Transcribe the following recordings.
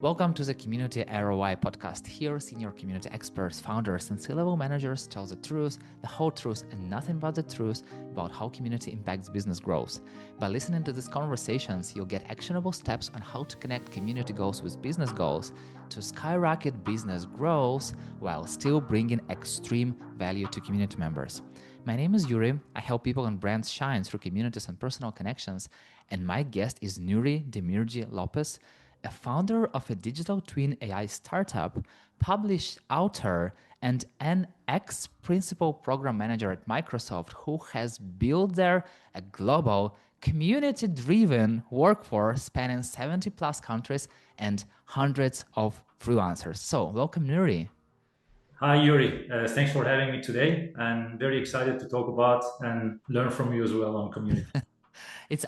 Welcome to the Community ROI podcast. Here, senior community experts, founders, and C-level managers tell the truth, the whole truth, and nothing but the truth about how community impacts business growth. By listening to these conversations, you'll get actionable steps on how to connect community goals with business goals to skyrocket business growth while still bringing extreme value to community members. My name is Yurii. I help people and brands shine through communities and personal connections. And my guest is Nuri Demirci Lopez, a founder of a digital twin AI startup, published author, and an ex-principal program manager at Microsoft who has built there a global, community-driven workforce spanning 70 plus countries and hundreds of freelancers. So welcome, Nuri. Hi, Yuri. Thanks for having me today. I'm very excited to talk about and learn from you as well on community.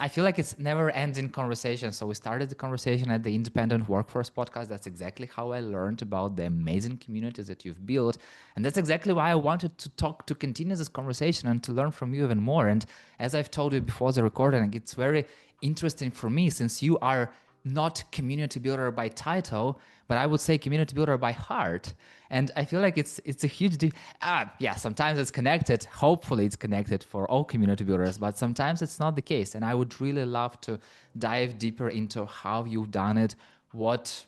I feel like it's never ending conversation. So we started the conversation at the Independent Workforce podcast. That's exactly how I learned about the amazing communities that you've built. And that's exactly why I wanted to continue this conversation and to learn from you even more. And as I've told you before the recording, it's very interesting for me since you are not community builder by title, but I would say community builder by heart. And I feel like it's a huge sometimes it's connected. Hopefully it's connected for all community builders, but sometimes it's not the case. And I would really love to dive deeper into how you've done it, what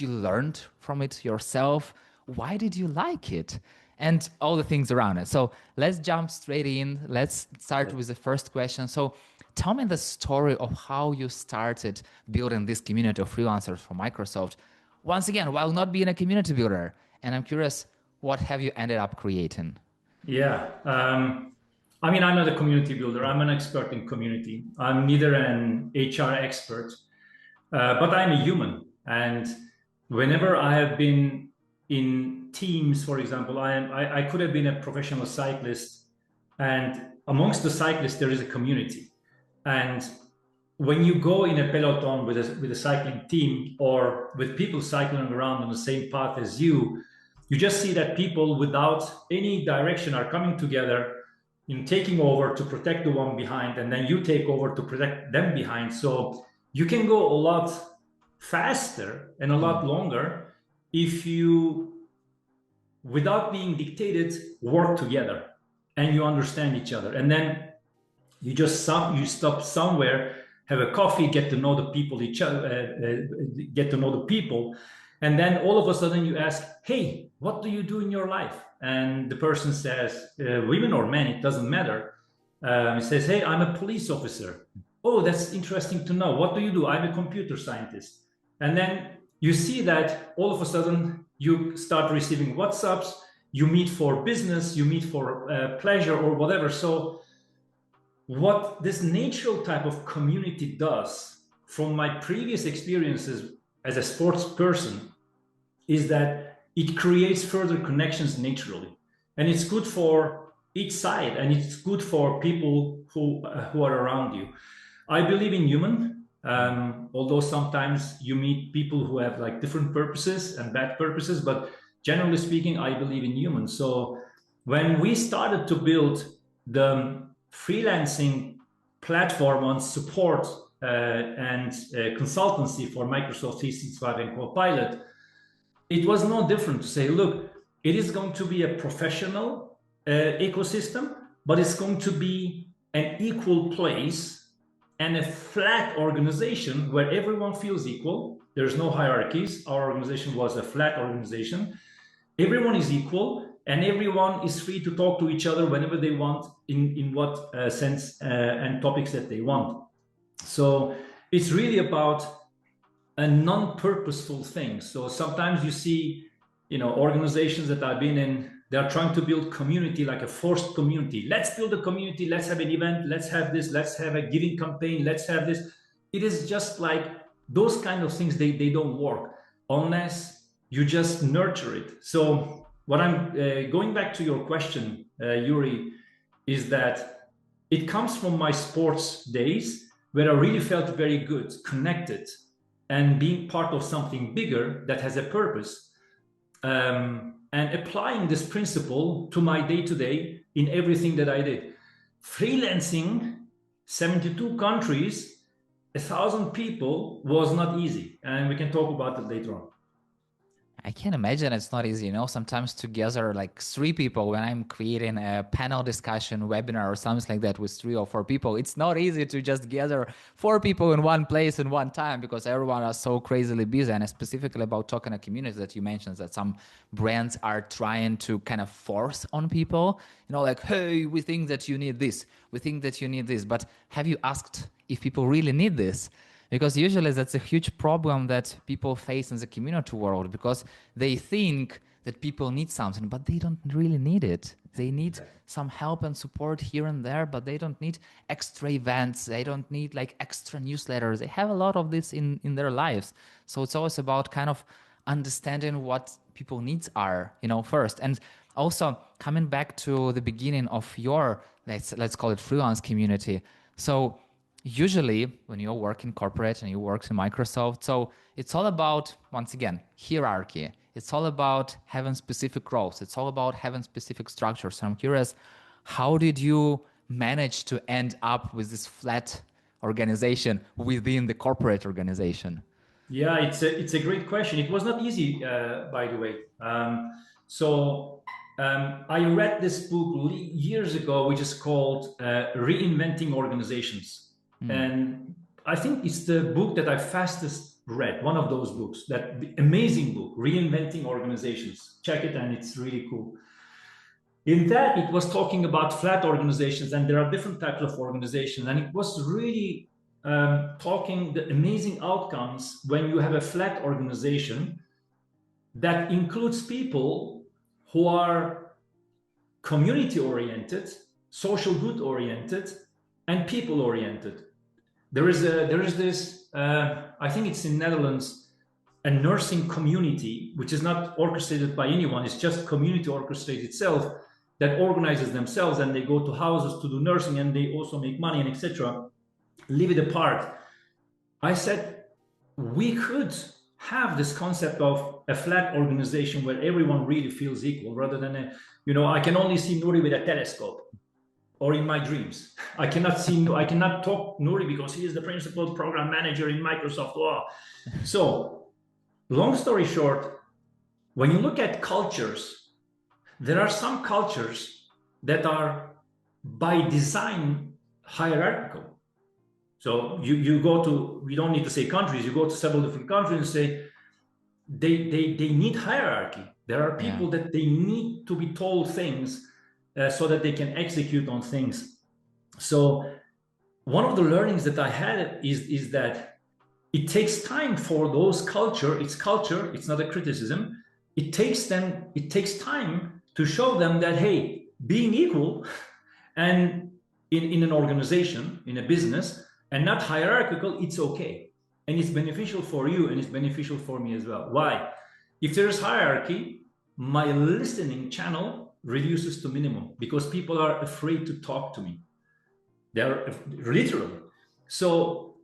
you learned from it yourself, why did you like it, and all the things around it. So let's jump straight in. Let's start with the first question. So tell me the story of how you started building this community of freelancers for Microsoft. Once again, while not being a community builder, and I'm curious, what have you ended up creating? Yeah. I'm not a community builder. I'm an expert in community. I'm neither an HR expert, but I'm a human. And whenever I have been in teams, for example, I could have been a professional cyclist, and amongst the cyclists, there is a community. And when you go in a peloton with a cycling team or with people cycling around on the same path as you just see that people without any direction are coming together in taking over to protect the one behind, and then you take over to protect them behind. So you can go a lot faster and a lot longer if you, without being dictated, work together and you understand each other. And then you stop somewhere, have a coffee, get to know the people, and then all of a sudden you ask, hey, what do you do in your life? And the person says, women or men, it doesn't matter. He says, hey, I'm a police officer. Oh, that's interesting to know. What do you do? I'm a computer scientist. And then you see that all of a sudden you start receiving WhatsApps, you meet for business, you meet for pleasure or whatever. So what this natural type of community does, from my previous experiences as a sports person, is that it creates further connections naturally. And it's good for each side, and it's good for people who are around you. I believe in human, although sometimes you meet people who have like different purposes and bad purposes, but generally speaking, I believe in humans. So when we started to build the freelancing platform on support and consultancy for Microsoft 365 and Copilot, it was no different to say, look, it is going to be a professional ecosystem, but it's going to be an equal place and a flat organization where everyone feels equal. There's no hierarchies. Our organization was a flat organization. Everyone is equal, and everyone is free to talk to each other whenever they want, in what sense and topics that they want. So it's really about a non-purposeful thing. So sometimes you see, organizations that I've been in, they're trying to build community, like a forced community. Let's build a community, let's have an event, let's have this, let's have a giving campaign, let's have this. It is just like those kind of things, they don't work unless you just nurture it. So what I'm going back to your question, Yuri, is that it comes from my sports days where I really felt very good, connected, and being part of something bigger that has a purpose, and applying this principle to my day-to-day in everything that I did. Freelancing, 72 countries, 1,000 people was not easy, and we can talk about it later on. I can imagine it's not easy, sometimes together like three people when I'm creating a panel discussion webinar or something like that with 3 or 4 people, it's not easy to just gather 4 people in one place in one time because everyone is so crazily busy. And specifically about talking to communities that you mentioned that some brands are trying to kind of force on people, like, hey, we think that you need this. We think that you need this. But have you asked if people really need this? Because usually that's a huge problem that people face in the community world because they think that people need something, but they don't really need it. They need some help and support here and there, but they don't need extra events. They don't need like extra newsletters. They have a lot of this in their lives. So it's always about kind of understanding what people needs are, first. And also coming back to the beginning of your, let's call it freelance community. So usually when you work in corporate and you work in Microsoft, so it's all about, once again, hierarchy. It's all about having specific roles. It's all about having specific structures. So I'm curious, how did you manage to end up with this flat organization within the corporate organization? Yeah, it's a great question. It was not easy, by the way. I read this book years ago, which is called Reinventing Organizations. And I think it's the book that I fastest read, one of those books, that amazing book, Reinventing Organizations. Check it, and it's really cool. In that, it was talking about flat organizations, and there are different types of organizations. And it was really talking the amazing outcomes when you have a flat organization that includes people who are community-oriented, social good-oriented, and people-oriented. There is this, I think it's in Netherlands, a nursing community, which is not orchestrated by anyone. It's just community orchestrated itself that organizes themselves, and they go to houses to do nursing, and they also make money and etc. Leave it apart. I said, we could have this concept of a flat organization where everyone really feels equal rather than I can only see Nuri with a telescope. Or in my dreams. I cannot talk Nuri because he is the principal program manager in Microsoft. Oh. So, long story short, when you look at cultures, there are some cultures that are by design hierarchical. So you go to, we don't need to say countries, you go to several different countries and say, they need hierarchy. There are people that they need to be told things so that they can execute on things. So one of the learnings that I had is that it takes time for those culture, it's not a criticism. It takes time to show them that, hey, being equal and in an organization, in a business, and not hierarchical, it's okay. And it's beneficial for you and it's beneficial for me as well. Why? If there is hierarchy, my listening channel reduces to minimum because people are afraid to talk to me. They're literally. So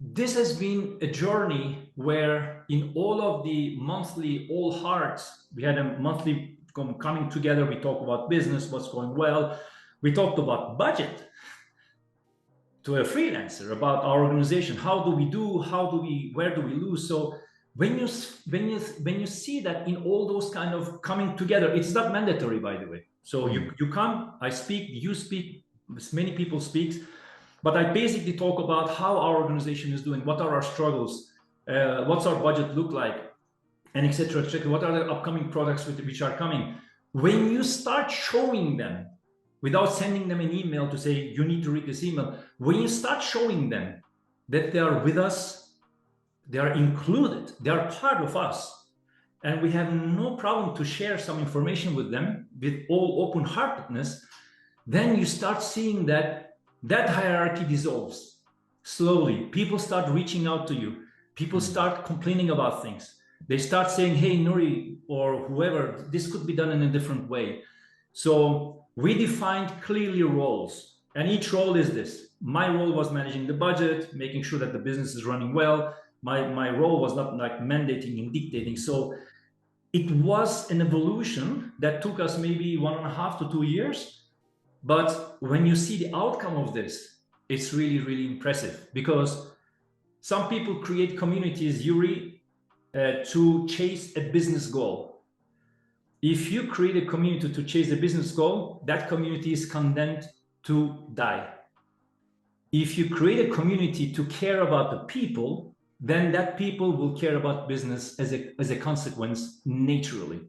this has been a journey where in all of the monthly All Hearts, we had a monthly coming together. We talk about business, what's going well. We talked about budget to a freelancer, about our organization. How do we do? Where do we lose? So when you see that in all those kind of coming together, it's not mandatory, by the way. So you come, I speak, you speak, many people speak, but I basically talk about how our organization is doing, what are our struggles, what's our budget look like, and etc. What are the upcoming products which are coming? When you start showing them, without sending them an email to say you need to read this email, when you start showing them that they are with us, they are included, they are part of us, and we have no problem to share some information with them with all open-heartedness, then you start seeing that hierarchy dissolves slowly. People start reaching out to you. People start complaining about things. They start saying, hey, Nuri, or whoever, this could be done in a different way. So we defined clearly roles, and each role is this. My role was managing the budget, making sure that the business is running well. My role was not like mandating and dictating. So it was an evolution that took us maybe 1.5 to 2 years. But when you see the outcome of this, it's really, really impressive, because some people create communities, Yurii, to chase a business goal. If you create a community to chase a business goal, that community is condemned to die. If you create a community to care about the people, then that people will care about business as a consequence naturally.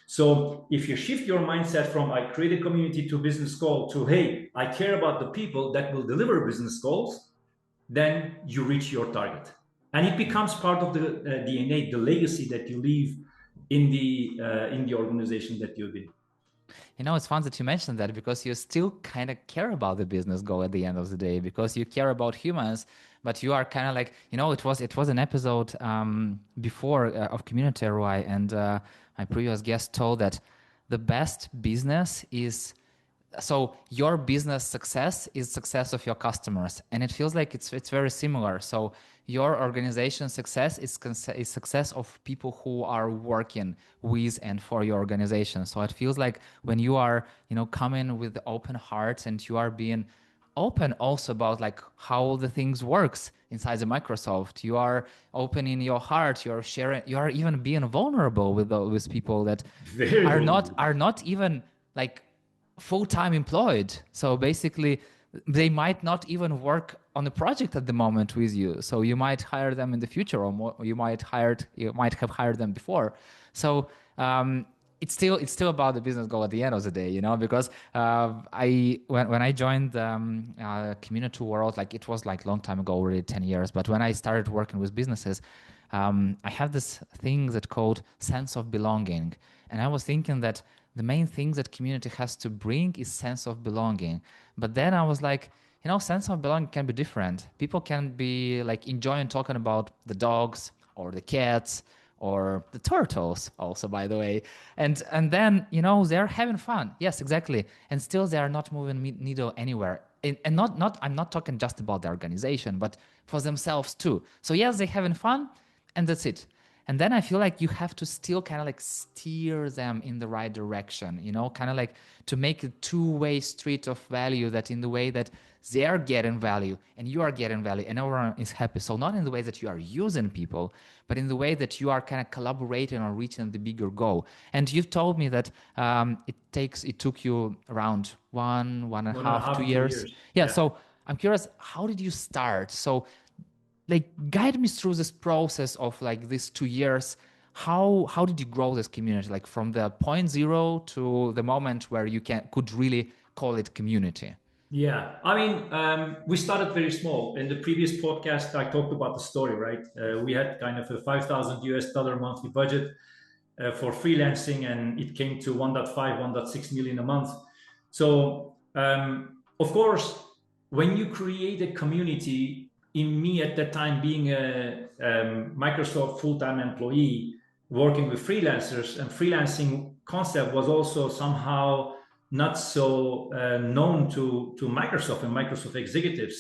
So if you shift your mindset from I create a community to business goal to, hey, I care about the people that will deliver business goals, then you reach your target. And it becomes part of the DNA, the legacy that you leave in the organization that you've been. You know, it's fun that you mentioned that, because you still kind of care about the business goal at the end of the day, because you care about humans, but you are kind of like, you know, it was an episode before of Community ROI, and my previous guest told that the best business is, so your business success is success of your customers, and it feels like it's very similar. So your organization success is success of people who are working with and for your organization. So it feels like when you are, you know, coming with the open heart, and you are being open also about like how the things works inside the Microsoft, you are opening your heart, you're sharing, you are even being vulnerable with people that Very vulnerable. are not even like full-time employed. So basically they might not even work on a project at the moment with you. So you might hire them in the future, or more, you might have hired them before. So it's still about the business goal at the end of the day, you know, because when I joined community world, like it was like long time ago, already 10 years. But when I started working with businesses, I have this thing that called sense of belonging. And I was thinking that the main thing that community has to bring is sense of belonging. But then I was like, you know, sense of belonging can be different. People can be like enjoying talking about the dogs or the cats or the turtles also, by the way. And then, you know, they're having fun. Yes, exactly. And still they are not moving needle anywhere. And not I'm not talking just about the organization, but for themselves too. So yes, they're having fun, and that's it. And then I feel like you have to still kind of like steer them in the right direction, you know, kind of like to make a two-way street of value, that in the way that they are getting value and you are getting value and everyone is happy. So not in the way that you are using people, but in the way that you are kind of collaborating on reaching the bigger goal. And you've told me that it took you around one and a half, 2 years. Yeah. So I'm curious, how did you start? So like guide me through this process of like these 2 years. How did you grow this community, like from the point zero to the moment where you could really call it community? Yeah, I mean, we started very small. In the previous podcast, I talked about the story, right? We had kind of a $5,000 monthly budget for freelancing, and it came to 1.5, 1.6 million a month. So, of course, when you create a community, in me at that time being a Microsoft full-time employee working with freelancers, and freelancing concept was also somehow not so known to Microsoft and Microsoft executives.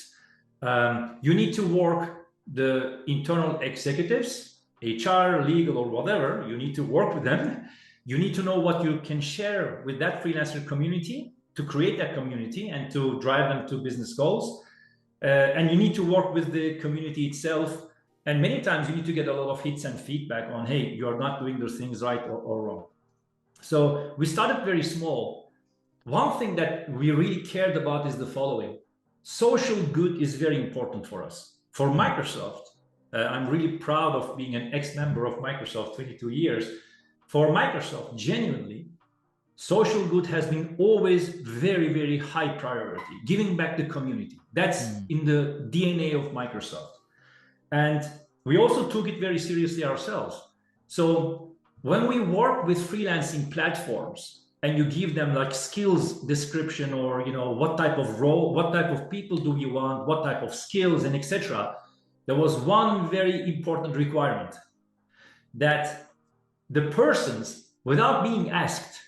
You need to work the internal executives, HR, legal, or whatever. You need to work with them. You need to know what you can share with that freelancer community to create that community and to drive them to business goals. And you need to work with the community itself. And many times you need to get a lot of hits and feedback on, hey, you're not doing those things right or wrong. So we started very small. One thing that we really cared about is the following. Social good is very important for us. For Microsoft, I'm really proud of being an ex-member of Microsoft 22 years. For Microsoft, genuinely, social good has been always very, very high priority, giving back the community. That's in the DNA of Microsoft. And we also took it very seriously ourselves. So when we work with freelancing platforms and you give them like skills description, or, you know, what type of role, what type of people do you want, what type of skills, and etc., there was one very important requirement, that the persons, without being asked,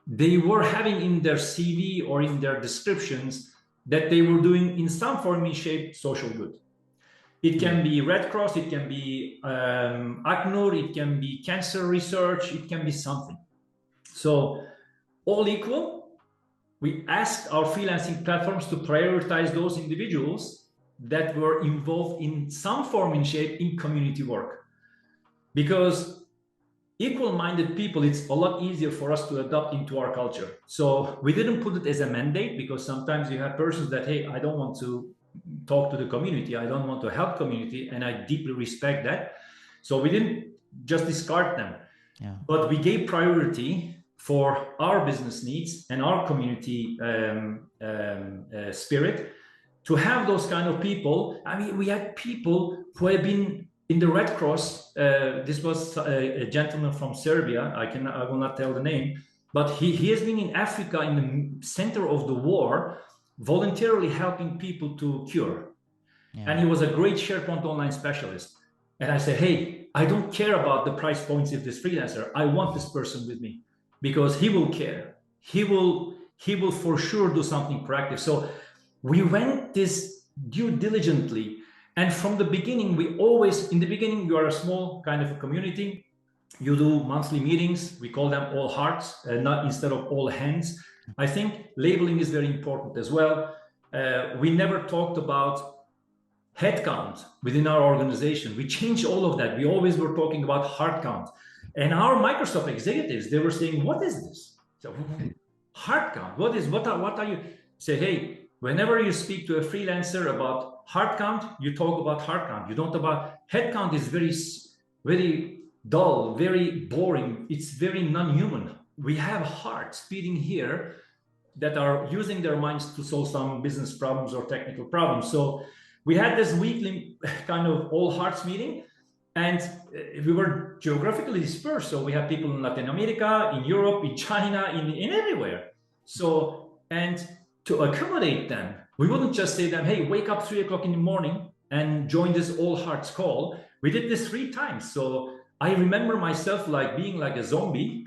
they were having in their CV or in their descriptions that they were doing in some form in shape social good. It can be Red Cross, it can be ACNUR, it can be cancer research, it can be something. So all equal, we asked our freelancing platforms to prioritize those individuals that were involved in some form and shape in community work. Because equal-minded people, it's a lot easier for us to adopt into our culture. So we didn't put it as a mandate, because sometimes you have persons that, hey, I don't want to talk to the community, I don't want to help community, and I deeply respect that. So we didn't just discard them, but we gave priority for our business needs and our community spirit to have those kind of people. I mean, we had people who have been in the Red Cross. This was a gentleman from Serbia. I will not tell the name, but he has been in Africa in the center of the war, voluntarily helping people to cure. And he was a great SharePoint Online specialist. And I said, hey, I don't care about the price points of this freelancer. I want this person with me, because he will care. He will for sure do something proactive. So we went this due diligently. And from the beginning, in the beginning, you are a small kind of a community. You do monthly meetings. We call them all hearts, not instead of all hands. I think labeling is very important as well. We never talked about headcount within our organization. We changed all of that. We always were talking about heart count. And our Microsoft executives, they were saying, what is this? So, heart count, what are you? Say, hey, whenever you speak to a freelancer about heart count, you talk about heart count. You don't about head count. Is very, very dull, very boring. It's very non-human. We have hearts beating here that are using their minds to solve some business problems or technical problems. So we had this weekly kind of all hearts meeting, and we were geographically dispersed. So we have people in Latin America, in Europe, in China, in everywhere. So, and to accommodate them, we wouldn't just say to them, hey, wake up 3 o'clock in the morning and join this all hearts call. We did this 3 times. So I remember myself like being like a zombie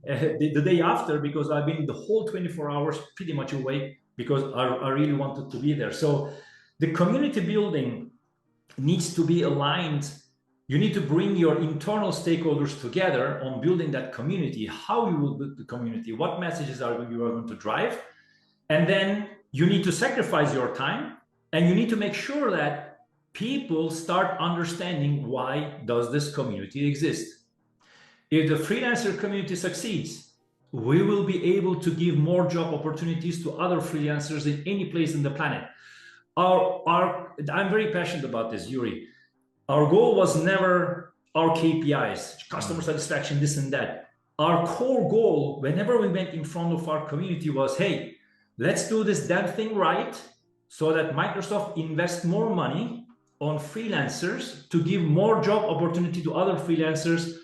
the day after, because I've been the whole 24 hours pretty much awake, because I really wanted to be there. So the community building needs to be aligned. You need to bring your internal stakeholders together on building that community, how you will build the community, what messages you are going to drive. And then you need to sacrifice your time, and you need to make sure that people start understanding, why does this community exist? If the freelancer community succeeds, we will be able to give more job opportunities to other freelancers in any place on the planet. I'm very passionate about this, Yurii. Our goal was never our KPIs, customer satisfaction, this and that. Our core goal, whenever we went in front of our community, was, hey, let's do this damn thing right, so that Microsoft invests more money on freelancers to give more job opportunity to other freelancers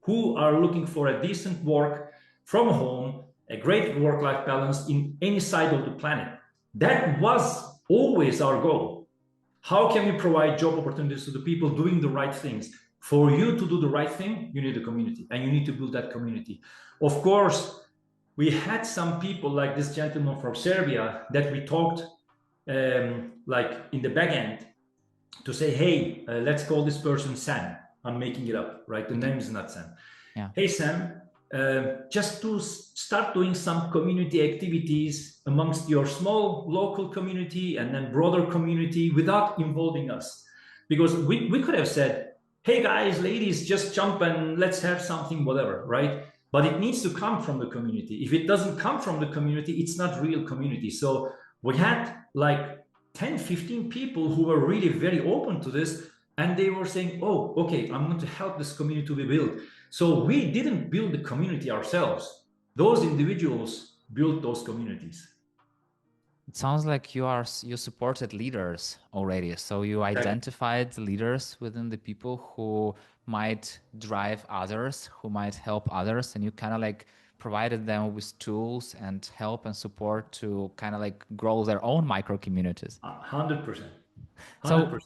who are looking for a decent work from home, a great work-life balance in any side of the planet. That was always our goal. How can we provide job opportunities to the people doing the right things? For you to do the right thing, you need a community, and you need to build that community. Of course, we had some people like this gentleman from Serbia that we talked like in the back end to say, hey, let's call this person Sam. I'm making it up, right? The name is not Sam. Yeah. Hey, Sam, just to start doing some community activities amongst your small local community and then broader community without involving us. Because we could have said, hey guys, ladies, just jump and let's have something, whatever, right? But it needs to come from the community. If it doesn't come from the community, it's not real community. So we had like 10, 15 people who were really very open to this. And they were saying, oh, okay, I'm going to help this community to be built. So we didn't build the community ourselves. Those individuals built those communities. It sounds like you supported leaders already. So you identified leaders within the people who might drive others, who might help others, and you kind of like provided them with tools and help and support to kind of like grow their own micro communities. 100%. So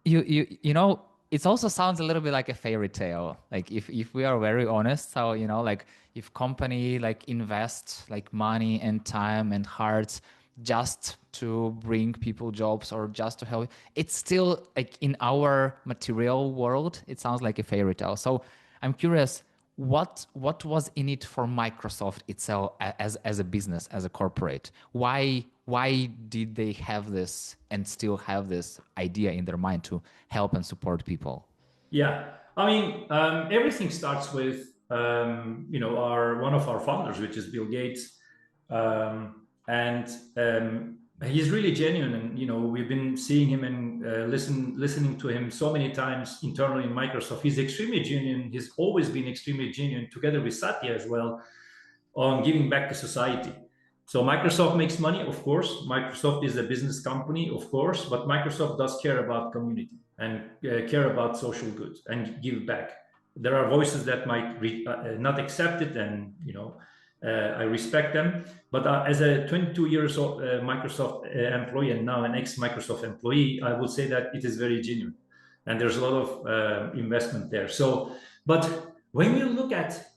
you know, it also sounds a little bit like a fairy tale. Like if we are very honest, so you know, like if company like invest like money and time and hearts just to bring people jobs or just to help, it's still like in our material world, it sounds like a fairy tale. So I'm curious, what was in it for Microsoft itself as a business, as a corporate? Why did they have this and still have this idea in their mind to help and support people? Yeah, I mean, everything starts with our one of our founders, which is Bill Gates, and he's really genuine. And we've been seeing him and listening to him so many times internally in Microsoft. He's extremely genuine. He's always been extremely genuine, together with Satya as well, on giving back to society. So Microsoft makes money, of course. Microsoft is a business company, of course, but Microsoft does care about community and care about social goods and give back. There are voices that might not accept it, and I respect them. But as a 22 years old Microsoft employee and now an ex-Microsoft employee, I would say that it is very genuine, and there's a lot of investment there. So, but when you look at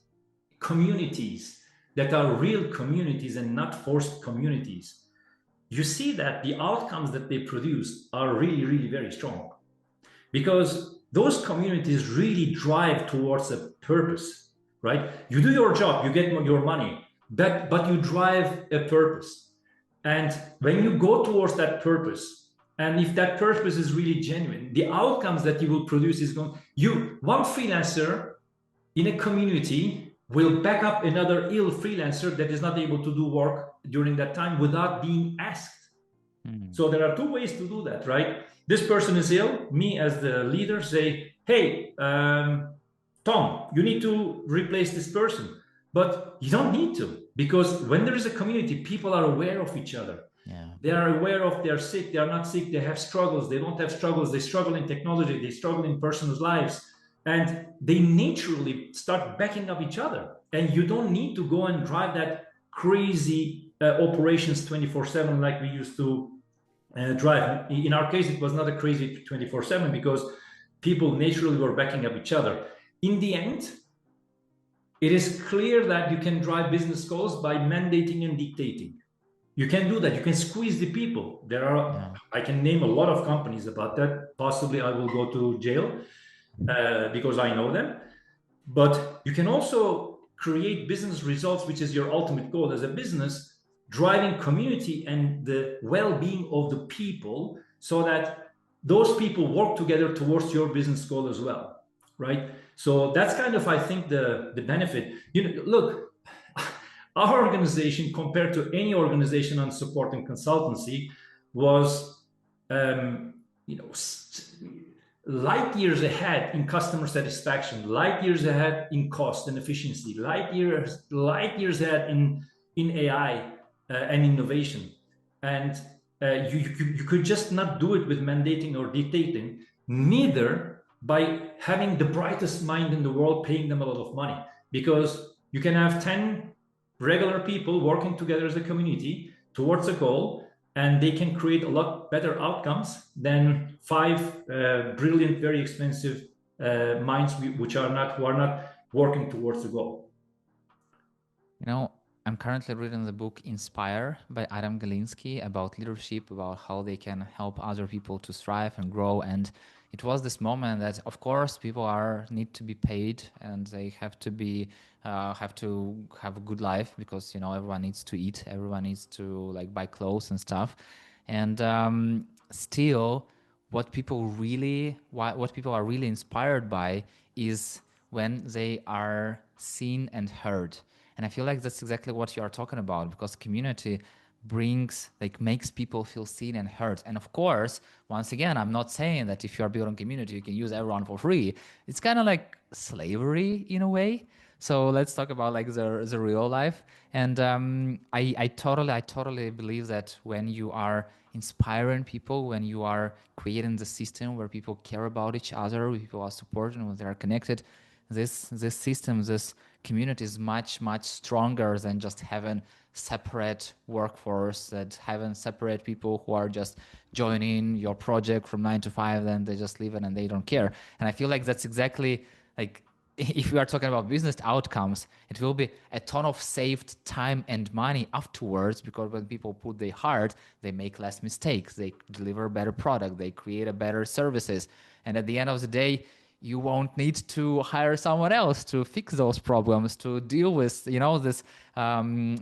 communities that are real communities and not forced communities, you see that the outcomes that they produce are really, really very strong, because those communities really drive towards a purpose, right? You do your job, you get your money, but you drive a purpose. And when you go towards that purpose, and if that purpose is really genuine, the outcomes that you will produce is one freelancer in a community will back up another ill freelancer that is not able to do work during that time without being asked. So there are two ways to do that, right? This person is ill. Me as the leader say, hey, Tom, you need to replace this person. But you don't need to, because when there is a community, people are aware of each other. Yeah. They are aware of they're sick, they are not sick, they have struggles, they don't have struggles, they struggle in technology, they struggle in personal lives. And they naturally start backing up each other. And you don't need to go and drive that crazy operations 24/7 like we used to drive. In our case, it was not a crazy 24/7 because people naturally were backing up each other. In the end, it is clear that you can drive business goals by mandating and dictating. You can do that. You can squeeze the people. I can name a lot of companies about that. Possibly I will go to jail because I know them. But you can also create business results, which is your ultimate goal as a business, driving community and the well-being of the people, so that those people work together towards your business goal as well, right? So that's kind of, I think, the benefit. Look, our organization, compared to any organization on support and consultancy, was light years ahead in customer satisfaction, light years ahead in cost and efficiency, light years ahead in AI and innovation. And you could just not do it with mandating or dictating, neither by having the brightest mind in the world paying them a lot of money, because you can have 10 regular people working together as a community towards a goal, and they can create a lot better outcomes than 5 brilliant, very expensive minds who are not working towards the goal. I'm currently reading the book Inspire by Adam Galinsky about leadership, about how they can help other people to thrive and grow. And it was this moment that, of course, people need to be paid, and they have to have a good life, because everyone needs to eat, everyone needs to buy clothes and stuff. And still, what people are really inspired by is when they are seen and heard. And I feel like that's exactly what you are talking about, because community makes people feel seen and heard. And of course, once again, I'm not saying that if you are building community, you can use everyone for free. It's kind of like slavery in a way. So let's talk about the real life. And I totally believe that when you are inspiring people, when you are creating the system where people care about each other, where people are supporting, when they are connected, this system, this community is much, much stronger than just having separate workforce, that having separate people who are just joining your project from 9 to 5, then they just leave it and they don't care. And I feel like that's exactly if we are talking about business outcomes, it will be a ton of saved time and money afterwards, because when people put their heart, they make less mistakes, they deliver better product, they create a better services. And at the end of the day, you won't need to hire someone else to fix those problems, to deal with, this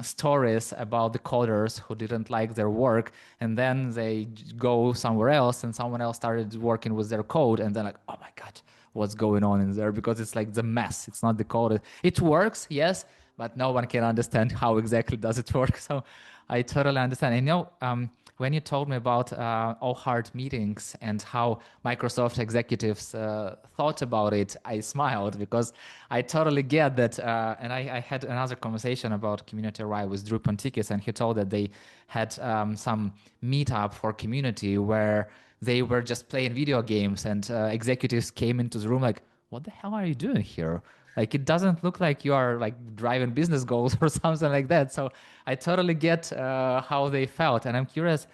stories about the coders who didn't like their work, and then they go somewhere else, and someone else started working with their code, and they're like, oh my God, what's going on in there? Because it's like the mess. It's not the code. It works, yes, but no one can understand how exactly does it work. So I totally understand. And when you told me about all hard meetings and how Microsoft executives thought about it, I smiled because I totally get that. And I had another conversation about community ROI with Drew Pontikis, and he told that they had some meetup for community where they were just playing video games, and executives came into the room like, what the hell are you doing here? Like, it doesn't look like you are like driving business goals or something like that. So I totally get how they felt. And I'm curious,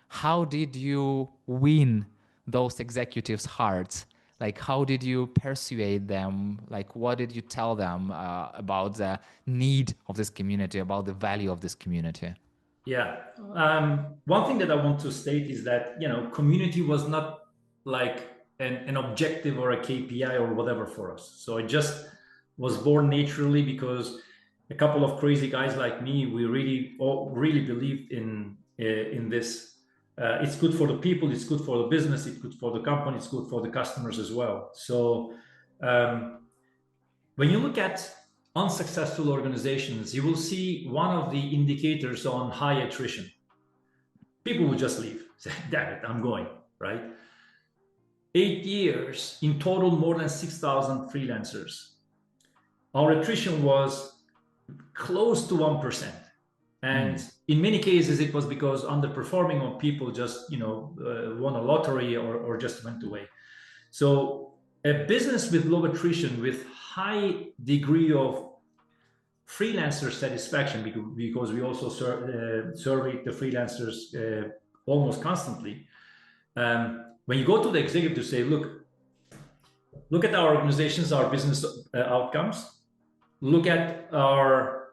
how did you win those executives' hearts? Like, how did you persuade them? Like, what did you tell them about the need of this community, about the value of this community? Yeah. One thing that I want to state is that, community was not like an objective or a KPI or whatever for us. So it just was born naturally because a couple of crazy guys like me, we really believed in this. It's good for the people, it's good for the business, it's good for the company, it's good for the customers as well. So when you look at unsuccessful organizations, you will see one of the indicators on high attrition. People will just leave, say, damn it, I'm going, right? 8 years, in total, more than 6,000 freelancers. Our attrition was close to 1%. And in many cases, it was because underperforming or people just, won a lottery or just went away. So a business with low attrition, with high degree of freelancer satisfaction, because we also survey the freelancers almost constantly. When you go to the executive to say, look at our organizations, our business outcomes, look at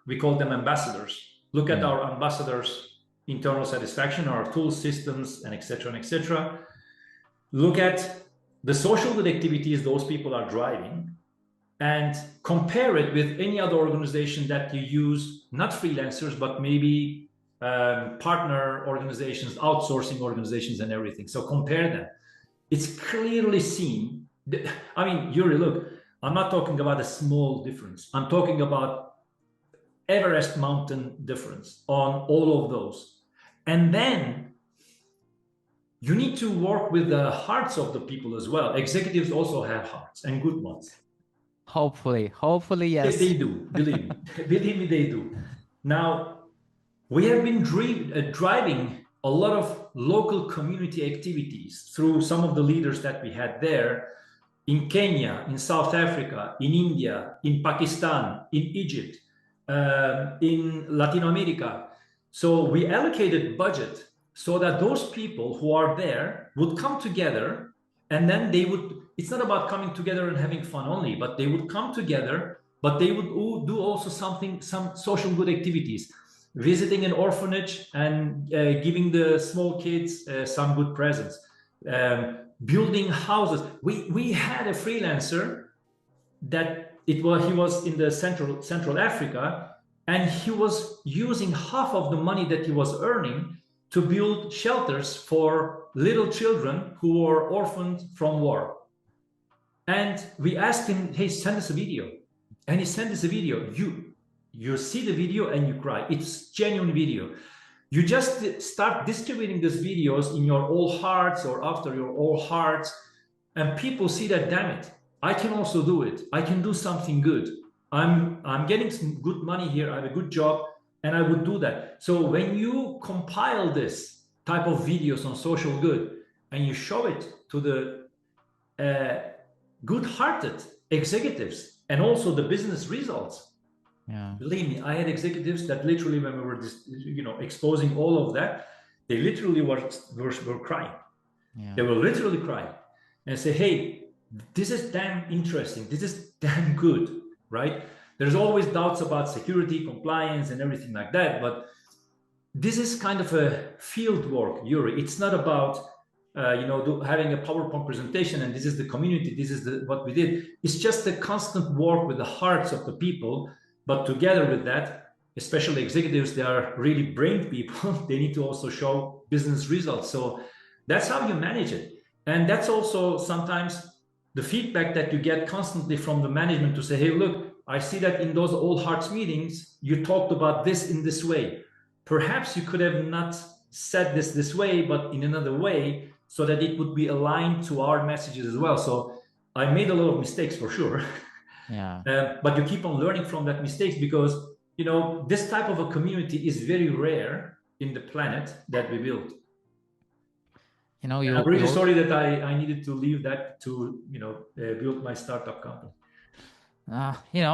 we call them ambassadors, look at our ambassadors' internal satisfaction, our tools, systems, and et cetera, look at the social good activities those people are driving, and compare it with any other organization that you use, not freelancers, but maybe partner organizations, outsourcing organizations, and everything. So compare them. It's clearly seen. I mean, Yurii, look, I'm not talking about a small difference. I'm talking about Everest mountain difference on all of those. And then you need to work with the hearts of the people as well. Executives also have hearts, and good ones. Hopefully, yes. They do, believe me. Believe me, they do. Now, we have been driving a lot of local community activities through some of the leaders that we had there in Kenya, in South Africa, in India, in Pakistan, in Egypt, in Latin America. So we allocated budget so that those people who are there would come together, and then it's not about coming together and having fun only, but they would come together, but they would do also some social good activities, visiting an orphanage and giving the small kids some good presents, building houses. We had a freelancer that he was in the Central Africa, and he was using half of the money that he was earning to build shelters for little children who were orphaned from war. And we asked him, hey, send us a video. And he sent us a video. You see the video and you cry. It's genuine video. You just start distributing these videos in your all hearts or after your all hearts, and people see that, damn it, I can also do it. I can do something good. I'm getting some good money here. I have a good job, and I would do that. So when you compile this type of videos on social good and you show it to the good-hearted executives and also the business results, believe me, I had executives that literally, when we were exposing all of that, they literally were crying. They were literally crying and say, hey, this is damn interesting. This is damn good, right? There's always doubts about security, compliance, and everything like that. But this is kind of a field work, Yurii. It's not about having a PowerPoint presentation, and this is the community, this is what we did. It's just a constant work with the hearts of the people. But together with that, especially executives, they are really brain people. They need to also show business results. So that's how you manage it. And that's also sometimes the feedback that you get constantly from the management to say, hey, look, I see that in those all hearts meetings, you talked about this in this way. Perhaps you could have not said this way, but in another way, so that it would be aligned to our messages as well. So I made a lot of mistakes for sure. Yeah. But you keep on learning from that mistakes, because this type of a community is very rare in the planet that we built. I'm really sorry that I needed to leave that to build my startup company.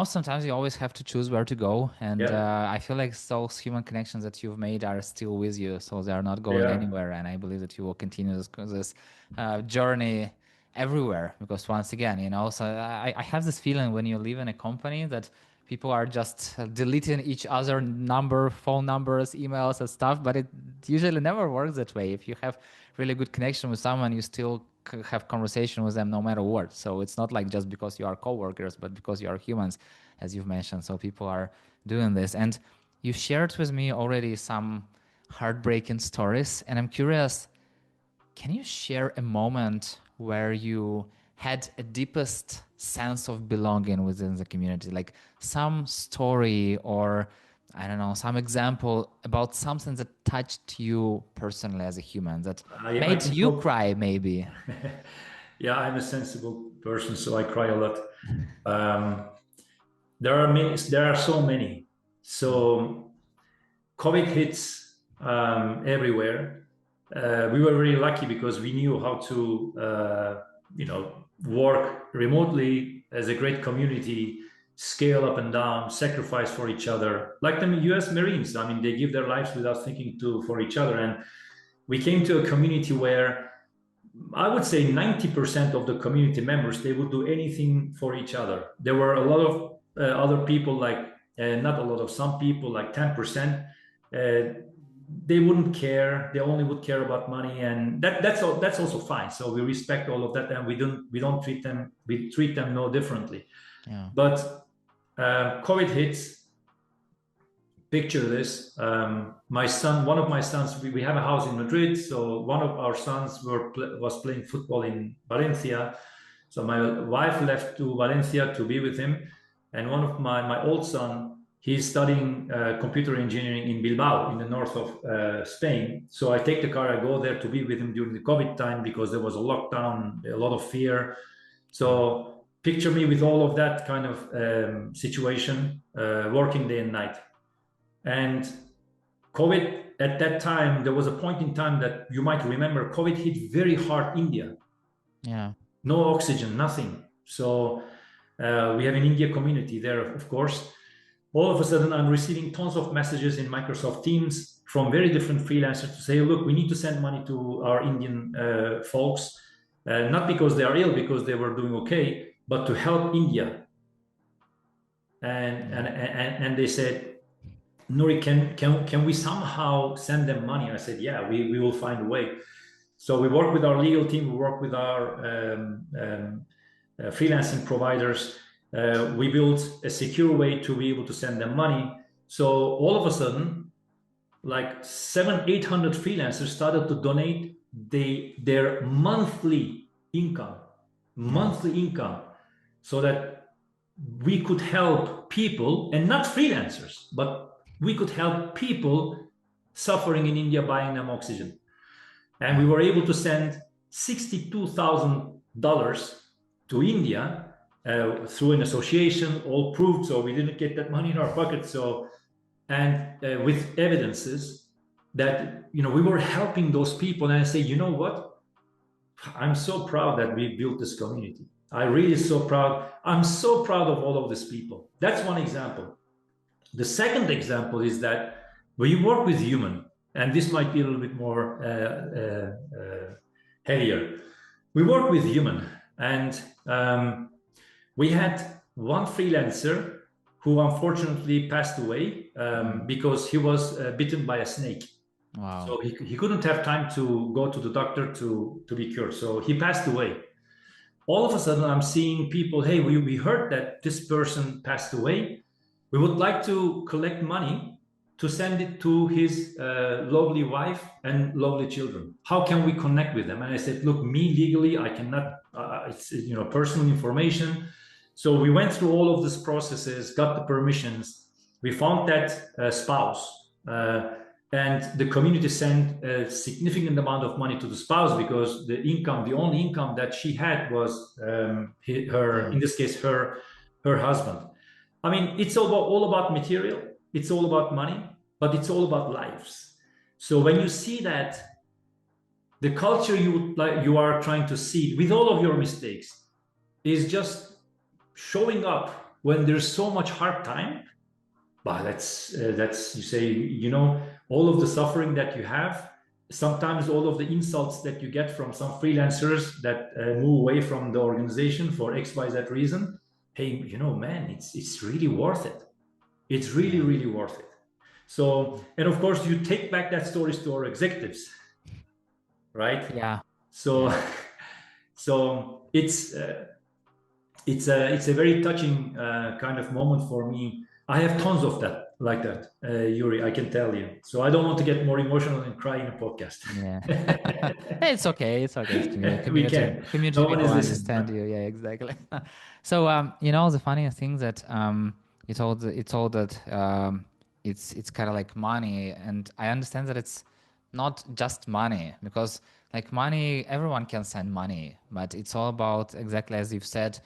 Sometimes you always have to choose where to go, and I feel like those human connections that you've made are still with you, so they are not going anywhere. And I believe that you will continue this journey everywhere, because once again, so I have this feeling when you live in a company that people are just deleting each other phone numbers, emails, and stuff, but it usually never works that way. If you have really good connection with someone, you still have conversation with them no matter what. So it's not like just because you are coworkers, but because you are humans, as you've mentioned. So people are doing this. And you shared with me already some heartbreaking stories. And I'm curious, can you share a moment where you had a deepest sense of belonging within the community, like some story or I don't know, some example about something that touched you personally as a human, that made you cry maybe? Yeah, I'm a sensible person, so I cry a lot. There are so many. So COVID hits everywhere. We were really lucky because we knew how to, work remotely as a great community, scale up and down, sacrifice for each other, like the U.S. Marines. I mean, they give their lives without thinking for each other. And we came to a community where I would say 90% of the community members, they would do anything for each other. There were a lot of other people, not a lot of, some people, like 10%, they wouldn't care. They only would care about money, and that's also fine. So we respect all of that, and we don't treat them, we treat them no differently. Yeah. But COVID hits. Picture this: my son, one of my sons, we have a house in Madrid, so one of our sons was playing football in Valencia. So my wife left to Valencia to be with him, and one of my old son, he's studying computer engineering in Bilbao, in the north of Spain. So I take the car, I go there to be with him during the COVID time, because there was a lockdown, a lot of fear. So picture me with all of that kind of situation, working day and night. And COVID, at that time, there was a point in time that you might remember, COVID hit very hard India. Yeah. No oxygen, nothing. So we have an India community there, of course. All of a sudden, I'm receiving tons of messages in Microsoft Teams from very different freelancers to say, look, we need to send money to our Indian folks, not because they are ill, because they were doing okay, but to help India. And they said, Nuri, can we somehow send them money? I said, yeah, we will find a way. So we work with our legal team, we work with our freelancing providers. We built a secure way to be able to send them money. So all of a sudden, like 700-800 freelancers started to donate their monthly income, so that we could help people, and not freelancers, but we could help people suffering in India, buying them oxygen. And we were able to send $62,000 to India through an association, all proved. So we didn't get that money in our pocket. So, and with evidences that, we were helping those people. And I say, you know what? I'm so proud that we built this community. I'm really so proud. I'm so proud of all of these people. That's one example. The second example is that when you work with human, and this might be a little bit more heavier, we work with human, and we had one freelancer who unfortunately passed away because he was bitten by a snake. Wow. So he couldn't have time to go to the doctor to be cured. So he passed away. All of a sudden, I'm seeing people, hey, we heard that this person passed away. We would like to collect money to send it to his lovely wife and lovely children. How can we connect with them? And I said, look, me legally, I cannot, it's, you know, personal information. So we went through all of these processes, got the permissions. We found that spouse. And the community sent a significant amount of money to the spouse because the income, the only income that she had was her, in this case, her husband. I mean, it's all about material, it's all about money, but it's all about lives. So when you see that, the culture you are trying to see with all of your mistakes is just showing up when there's so much hard time. But that's you say, you know, all of the suffering that you have, sometimes all of the insults that you get from some freelancers that move away from the organization for XYZ reason. Hey, you know, man, it's really worth it. It's really, really worth it. So, and of course, you take back that stories to our executives, right? Yeah. So, so it's a very touching kind of moment for me. I have tons of that, like that, Yurii, I can tell you. So I don't want to get more emotional and cry in a podcast. Yeah. It's okay. It's okay. It's community. We can. Community No one people is listening. understand you. Yeah, exactly. So, you know, the funny thing that you told that it's kind of like money, and I understand that it's not just money, because like money, everyone can send money, but it's all about, exactly as you've said,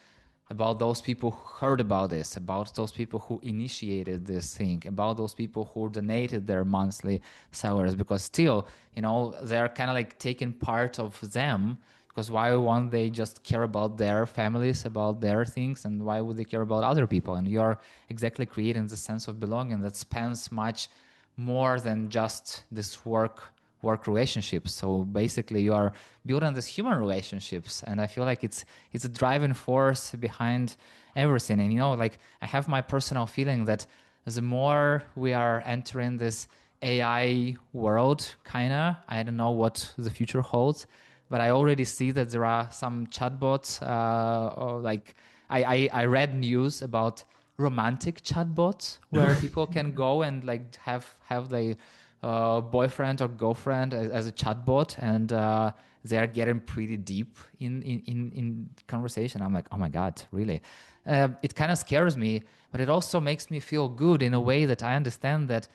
about those people who heard about this, about those people who initiated this thing, about those people who donated their monthly salaries, because still, you know, they're kind of like taking part of them, because why won't they just care about their families, about their things, and why would they care about other people? And you're exactly creating the sense of belonging that spans much more than just this work relationships. So basically you are building these human relationships, and I feel like it's a driving force behind everything. And you know, like I have my personal feeling that the more we are entering this AI world, kinda, I don't know what the future holds, but I already see that there are some chatbots, or like I read news about romantic chatbots where people can go and like have the boyfriend or girlfriend as a chatbot, and they are getting pretty deep in conversation. I'm like, oh my god, really? It kind of scares me, but it also makes me feel good in a way that I understand that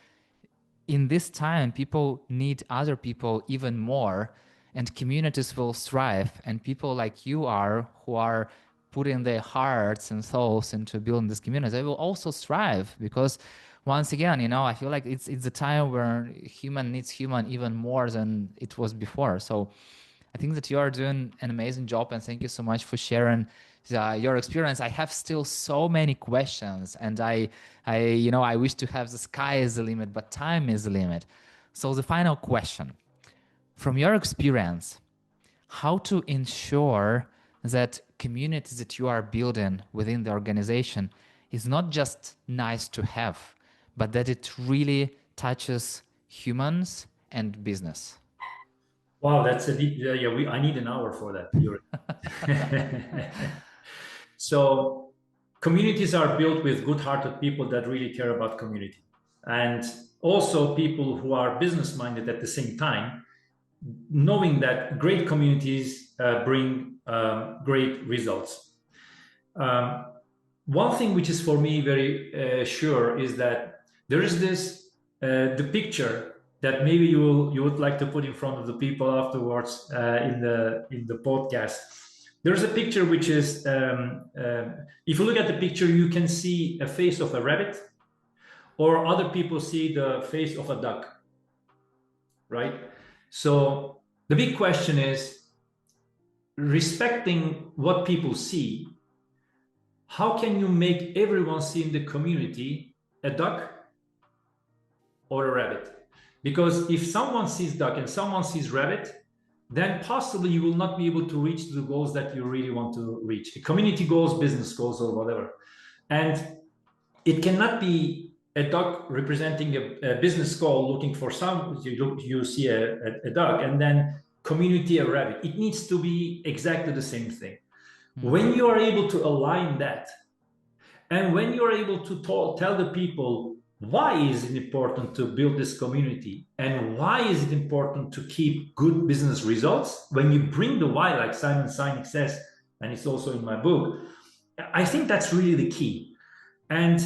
in this time people need other people even more, and communities will thrive, and people like you are, who are putting their hearts and souls into building this community, they will also thrive, because once again, you know, I feel like it's a time where human needs human even more than it was before. So I think that you are doing an amazing job, and thank you so much for sharing your experience. I have still so many questions, and you know, I wish to have the sky is the limit, but time is the limit. So the final question, from your experience, how to ensure that community that you are building within the organization is not just nice to have, but that it really touches humans and business? Wow, that's a deep. Yeah, I need an hour for that, Yurii. So, communities are built with good-hearted people that really care about community, and also people who are business-minded at the same time, knowing that great communities bring great results. Um, One thing which is for me very sure is that there is this the picture that maybe you would like to put in front of the people afterwards in the podcast. There's a picture which is if you look at the picture, you can see a face of a rabbit, or other people see the face of a duck, right? So the big question is, respecting what people see, how can you make everyone see in the community a duck or a rabbit? Because if someone sees duck and someone sees rabbit, then possibly you will not be able to reach the goals that you really want to reach, community goals, business goals, or whatever. And it cannot be a dog representing a business call looking for some, you see a dog, and then community, a rabbit. It needs to be exactly the same thing. When you are able to align that, and when you're able to tell the people why is it important to build this community and why is it important to keep good business results, when you bring the why, like Simon Sinek says, and it's also in my book, I think that's really the key. And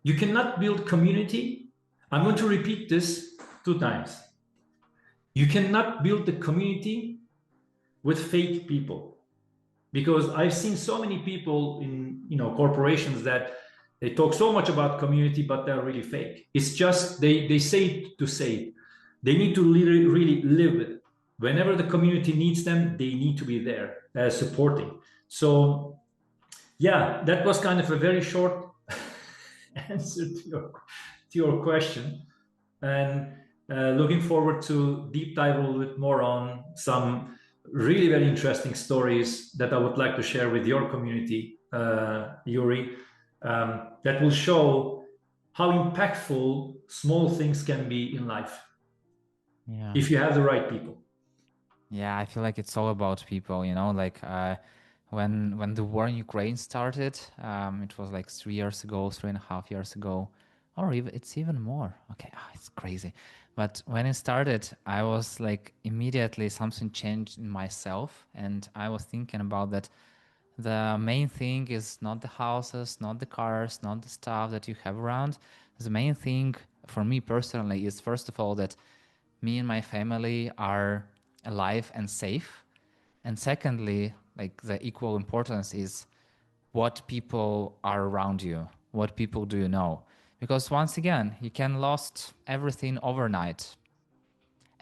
you cannot build community. I'm going to repeat this 2 times. You cannot build the community with fake people. Because I've seen so many people in corporations that they talk so much about community, but they're really fake. It's just they say it to say it. They need to really live it. Whenever the community needs them, they need to be there supporting. So yeah, that was kind of a very short answer to your question. And looking forward to deep dive a little bit more on some really very interesting stories that I would like to share with your community, Yurii, that will show how impactful small things can be in life. Yeah. If you have the right people. Yeah, I feel like it's all about people, like when the war in Ukraine started, it was like 3 years ago, 3.5 years ago, or it's even more. Okay, it's crazy. But when it started, I was like immediately something changed in myself. And I was thinking about that the main thing is not the houses, not the cars, not the stuff that you have around. The main thing for me personally is, first of all, that me and my family are alive and safe. And secondly, like the equal importance is what people are around you, what people do you know. Because once again, you can lost everything overnight.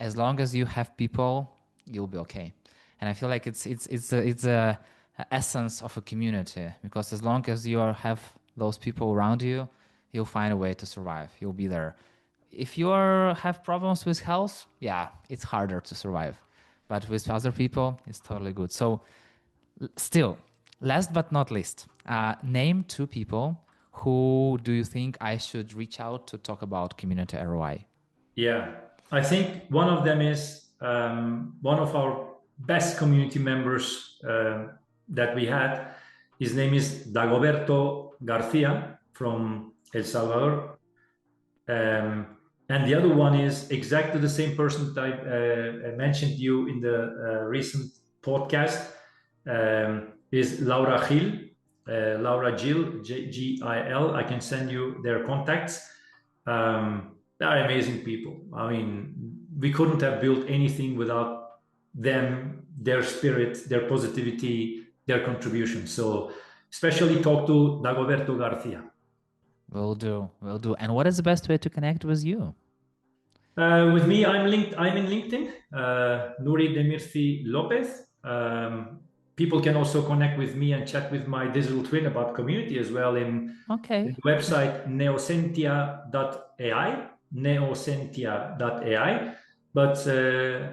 As long as you have people, you'll be okay. And I feel like it's a essence of a community, because as long as you have those people around you, you'll find a way to survive. You'll be there. If you have problems with health, yeah, it's harder to survive. But with other people, it's totally good. So still, last but not least, name 2 people who do you think I should reach out to talk about community ROI? Yeah, I think one of them is one of our best community members that we had. His name is Dagoberto Garcia from El Salvador. And the other one is exactly the same person that I mentioned you in the recent podcast, is Laura Gil, Laura Gil, Gil. I can send you their contacts. They are amazing people. I mean, we couldn't have built anything without them, their spirit, their positivity, their contribution. So especially talk to Dagoberto Garcia. Will do. And what is the best way to connect with you? With me, I'm in LinkedIn, Nuri Demirci Lopez. People can also connect with me and chat with my digital twin about community as well in the website neosentia.ai. But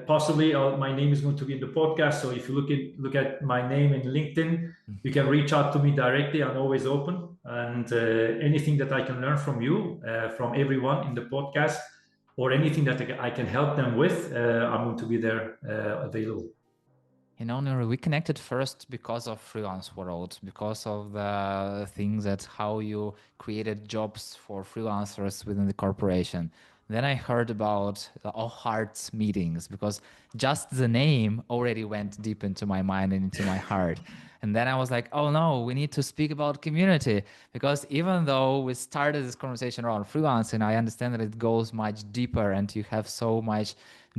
possibly my name is going to be in the podcast. So if you look at my name in LinkedIn, you can reach out to me directly. I'm always open. And anything that I can learn from you, from everyone in the podcast, or anything that I can help them with, I'm going to be there available. Nuri, we connected first because of freelance world, because of the things that how you created jobs for freelancers within the corporation. Then I heard about the All Hearts meetings, because just the name already went deep into my mind and into my heart. And then I was like, oh no, we need to speak about community, because even though we started this conversation around freelancing, I understand that it goes much deeper and you have so much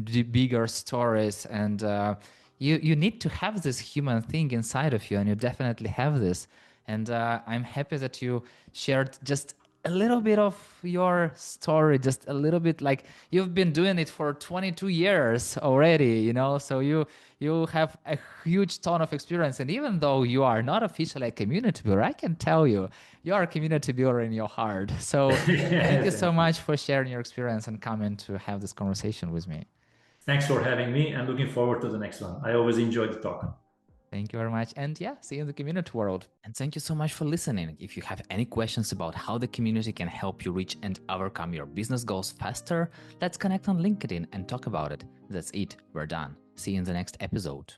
bigger stories, and you need to have this human thing inside of you, and you definitely have this. And I'm happy that you shared just a little bit of your story, just a little bit. Like, you've been doing it for 22 years already, so you have a huge ton of experience. And even though you are not officially a community builder, I can tell you are a community builder in your heart. So thank you so much for sharing your experience and coming to have this conversation with me. Thanks for having me, and looking forward to the next one. I always enjoy the talk. Thank you very much. And yeah, see you in the community world. And thank you so much for listening. If you have any questions about how the community can help you reach and overcome your business goals faster, let's connect on LinkedIn and talk about it. That's it. We're done. See you in the next episode.